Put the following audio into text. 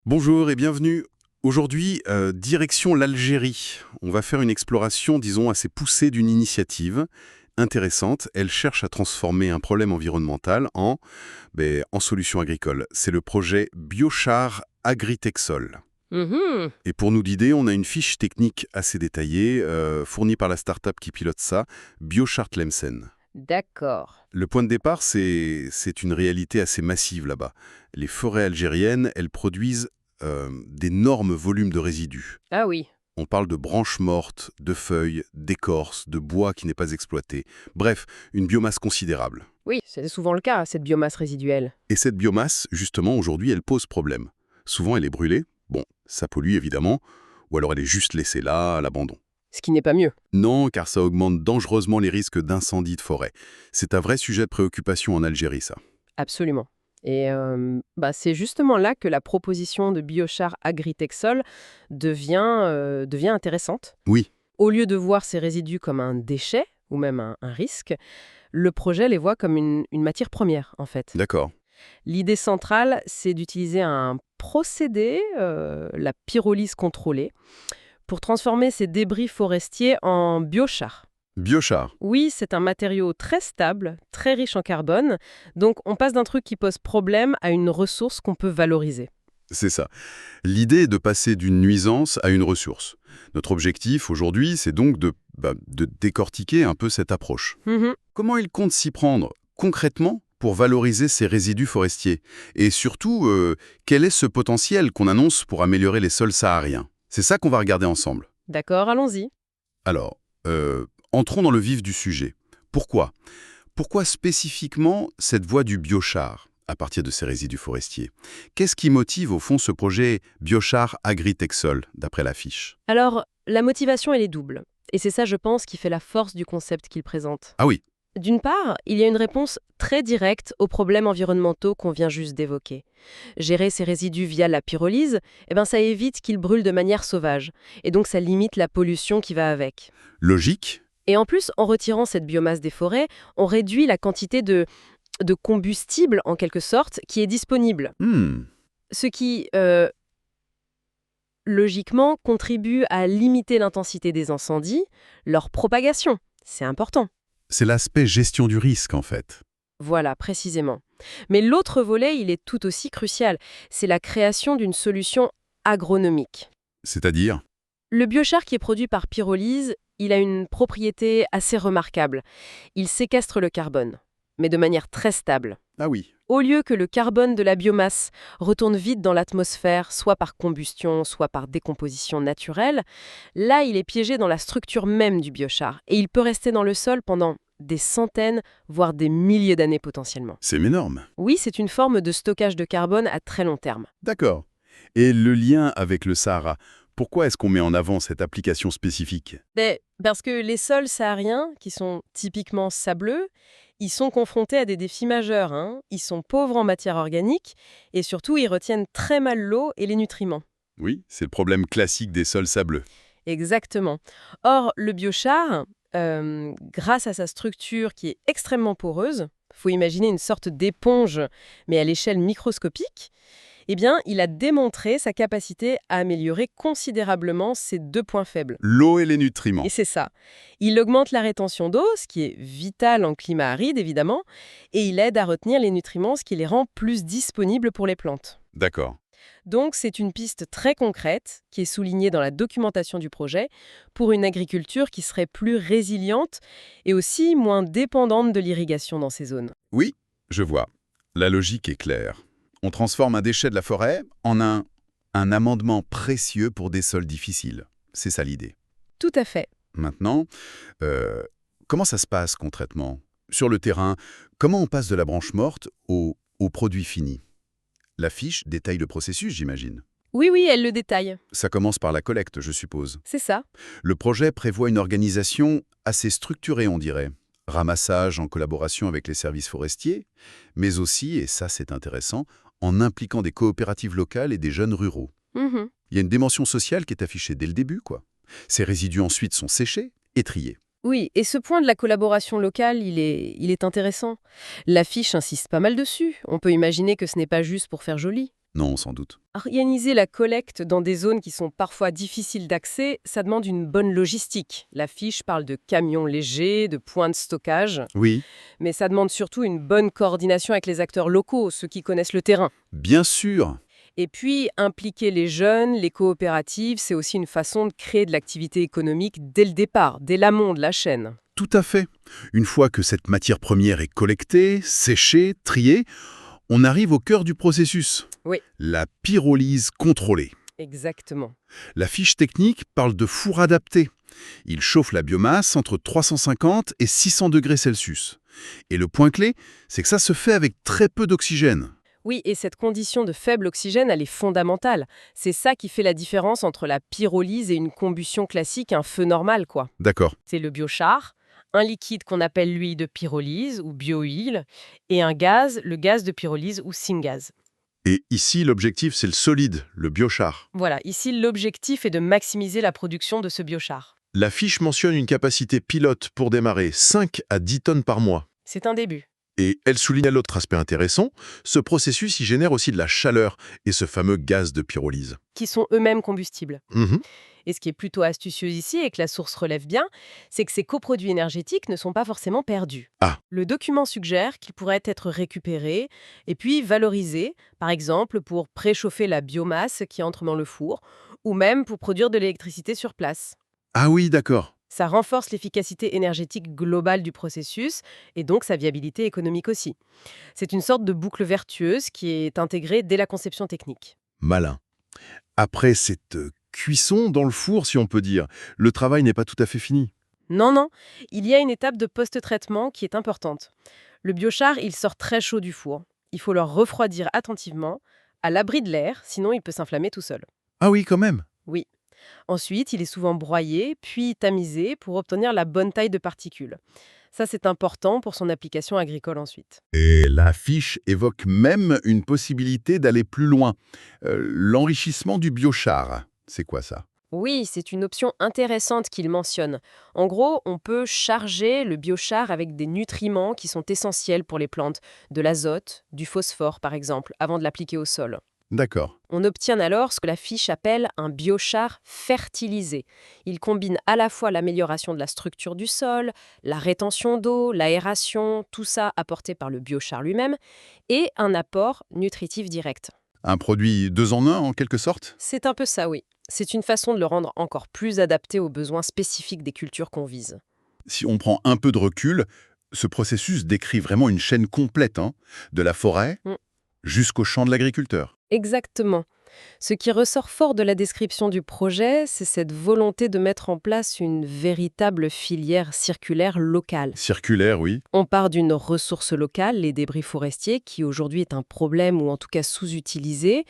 Bonjour et bienvenue. Aujourd'hui, direction l'Algérie. On va faire une exploration, disons, assez poussée d'une initiative intéressante. Elle cherche à transformer un problème environnemental en solution agricole. C'est le projet Biochar Agritexol. Mhm. Et pour nous guider, on a une fiche technique assez détaillée, fournie par la start-up qui pilote ça, Biochar Tlemcen. D'accord. Le point de départ, c'est une réalité assez massive là-bas. Les forêts algériennes, elles produisent d'énormes volumes de résidus. Ah oui. On parle de branches mortes, de feuilles, d'écorces, de bois qui n'est pas exploité. Bref, une biomasse considérable. Oui, c'est souvent le cas, cette biomasse résiduelle. Et cette biomasse, justement, aujourd'hui, elle pose problème. Souvent, elle est brûlée. Bon, ça pollue évidemment. Ou alors elle est juste laissée là, à l'abandon. Ce qui n'est pas mieux. Non, car ça augmente dangereusement les risques d'incendie de forêt. C'est un vrai sujet de préoccupation en Algérie, ça. Absolument. Et c'est justement là que la proposition de Biochar Agritexol devient intéressante. Oui, Au lieu de voir ces résidus comme un déchet, ou même un risque, le projet les voit comme une matière première, en fait. d'accord. L'idée centrale, c'est d'utiliser un procédé, la pyrolyse contrôlée, pour transformer ces débris forestiers en biochar. Biochar. Oui, c'est un matériau très stable, très riche en carbone, donc on passe d'un truc qui pose problème à une ressource qu'on peut valoriser. C'est ça. L'idée est de passer d'une nuisance à une ressource. Notre objectif aujourd'hui, c'est donc de décortiquer un peu cette approche. Mhm. Comment il compte s'y prendre concrètement pour valoriser ces résidus forestiers? Et surtout, quel est ce potentiel qu'on annonce pour améliorer les sols sahariens? C'est ça qu'on va regarder ensemble. D'accord, allons-y. Alors, entrons dans le vif du sujet. Pourquoi? Pourquoi spécifiquement cette voie du biochar à partir de ces résidus forestiers? Qu'est-ce qui motive au fond ce projet Biochar Agritexol, d'après la fiche? Alors, la motivation, elle est double. Et c'est ça, je pense, qui fait la force du concept qu'il présente. Ah oui, D'une part, il y a une réponse très directe aux problèmes environnementaux qu'on vient juste d'évoquer. Gérer ces résidus via la pyrolyse, ça évite qu'ils brûlent de manière sauvage. Et donc ça limite la pollution qui va avec. logique. Et en plus, en retirant cette biomasse des forêts, on réduit la quantité de combustible, en quelque sorte, qui est disponible. Hmm, Ce qui, logiquement, contribue à limiter l'intensité des incendies, leur propagation. C'est important. c'est l'aspect gestion du risque en fait. Voilà, précisément. Mais l'autre volet, il est tout aussi crucial. C'est la création d'une solution agronomique. C'est-à-dire? Le biochar qui est produit par pyrolyse, il a une propriété assez remarquable. Il séquestre le carbone, mais de manière très stable. Ah oui. Au lieu que le carbone de la biomasse retourne vite dans l'atmosphère, soit par combustion, soit par décomposition naturelle, là, il est piégé dans la structure même du biochar. Et il peut rester dans le sol pendant des centaines, voire des milliers d'années potentiellement. C'est énorme. Oui, c'est une forme de stockage de carbone à très long terme. D'accord. Et le lien avec le Sahara, pourquoi est-ce qu'on met en avant cette application spécifique? Parce que les sols sahariens, qui sont typiquement sableux, ils sont confrontés à des défis majeurs, hein. Ils sont pauvres en matière organique et surtout, ils retiennent très mal l'eau et les nutriments. Oui, c'est le problème classique des sols sableux. Exactement. Or, le biochar, grâce à sa structure qui est extrêmement poreuse, faut imaginer une sorte d'éponge, mais à l'échelle microscopique, eh bien, il a démontré sa capacité à améliorer considérablement ces deux points faibles. L'eau et les Et nutriments. c'est ça. Il augmente la rétention d'eau, ce qui est vital en climat aride, évidemment, et il aide à retenir les nutriments, ce qui les rend plus disponibles pour les plantes. D'accord. Donc, c'est une piste très concrète qui est soulignée dans la documentation du projet pour une agriculture qui serait plus résiliente et aussi moins dépendante de l'irrigation dans ces zones. Oui, je vois. La logique est claire. On transforme un déchet de la forêt en un amendement précieux pour des sols difficiles. C'est ça l'idée. Tout à fait. Maintenant, euh, comment ça se passe concrètement? Sur le terrain, comment on passe de la branche morte au produit fini? La fiche détaille le processus, j'imagine. Oui, oui, elle le détaille. Ça commence par la collecte, je suppose. C'est ça. Le projet prévoit une organisation assez structurée, on dirait. Ramassage en collaboration avec les services forestiers, mais aussi, et ça c'est intéressant, en impliquant des coopératives locales et des jeunes ruraux. Mhm. Il y a une dimension sociale qui est affichée dès le début, quoi. Ces résidus ensuite sont séchés et triés. Oui, et ce point de la collaboration locale, il est intéressant. L'affiche insiste pas mal dessus. On peut imaginer que ce n'est pas juste pour faire joli. Non, sans doute. Organiser la collecte dans des zones qui sont parfois difficiles d'accès, ça demande une bonne logistique. La fiche parle de camions légers, de points de stockage, Oui, mais ça demande surtout une bonne coordination avec les acteurs locaux, ceux qui connaissent le terrain. bien sûr. Et puis, impliquer les jeunes, les coopératives, c'est aussi une façon de créer de l'activité économique dès le départ, dès l'amont de la chaîne. Tout à fait. Une fois que cette matière première est collectée, séchée, triée, on arrive au cœur du processus. Oui. La pyrolyse contrôlée. Exactement. La fiche technique parle de four adapté. Il chauffe la biomasse entre 350 et 600 degrés Celsius. Et le point clé, c'est que ça se fait avec très peu d'oxygène. Oui, et cette condition de faible oxygène, elle est fondamentale. C'est ça qui fait la différence entre la pyrolyse et une combustion classique, un feu normal, quoi. D'accord. C'est le biochar, un liquide qu'on appelle l'huile de pyrolyse ou biohuile, et un gaz, le gaz de pyrolyse ou syngaz. Et ici, l'objectif, c'est le solide, le biochar. Voilà, ici l'objectif est de maximiser la production de ce biochar. La fiche mentionne une capacité pilote pour démarrer 5 à 10 tonnes par mois. C'est un début. Et elle souligne l'autre aspect intéressant, ce processus y génère aussi de la chaleur et ce fameux gaz de pyrolyse. Qui sont eux-mêmes combustibles. Mhm. Et ce qui est plutôt astucieux ici et que la source relève bien, c'est que ces coproduits énergétiques ne sont pas forcément perdus. Ah. Le document suggère qu'ils pourraient être récupérés et puis valorisés, par exemple pour préchauffer la biomasse qui entre dans le four, ou même pour produire de l'électricité sur place. Ah oui, d'accord. Ça renforce l'efficacité énergétique globale du processus et donc sa viabilité économique aussi. C'est une sorte de boucle vertueuse qui est intégrée dès la conception technique. Malin. Après cette cuisson dans le four, si on peut dire, le travail n'est pas tout à fait fini. Non, non, il y a une étape de post-traitement qui est importante. Le biochar, il sort très chaud du four. Il faut le refroidir attentivement, à l'abri de l'air, sinon il peut s'inflammer tout seul. Ah oui, quand même. Oui. Ensuite, il est souvent broyé, puis tamisé pour obtenir la bonne taille de particules. Ça, c'est important pour son application agricole ensuite. Et la fiche évoque même une possibilité d'aller plus loin. L'enrichissement du biochar. C'est quoi ça? Oui, c'est une option intéressante qu'il mentionne. En gros, on peut charger le biochar avec des nutriments qui sont essentiels pour les plantes, de l'azote, du phosphore par exemple, avant de l'appliquer au sol. D'accord. On obtient alors ce que la fiche appelle un biochar fertilisé. Il combine à la fois l'amélioration de la structure du sol, la rétention d'eau, l'aération, tout ça apporté par le biochar lui-même, et un apport nutritif direct. Un produit 2 en 1 en quelque sorte? C'est un peu ça, oui. C'est une façon de le rendre encore plus adapté aux besoins spécifiques des cultures qu'on vise. Si on prend un peu de recul, ce processus décrit vraiment une chaîne complète, hein, de la forêt Mm. jusqu'au champ de l'agriculteur. Exactement. Ce qui ressort fort de la description du projet, c'est cette volonté de mettre en place une véritable filière circulaire locale. Circulaire, oui. On part d'une ressource locale, les débris forestiers, qui aujourd'hui est un problème ou en tout cas sous-utilisé,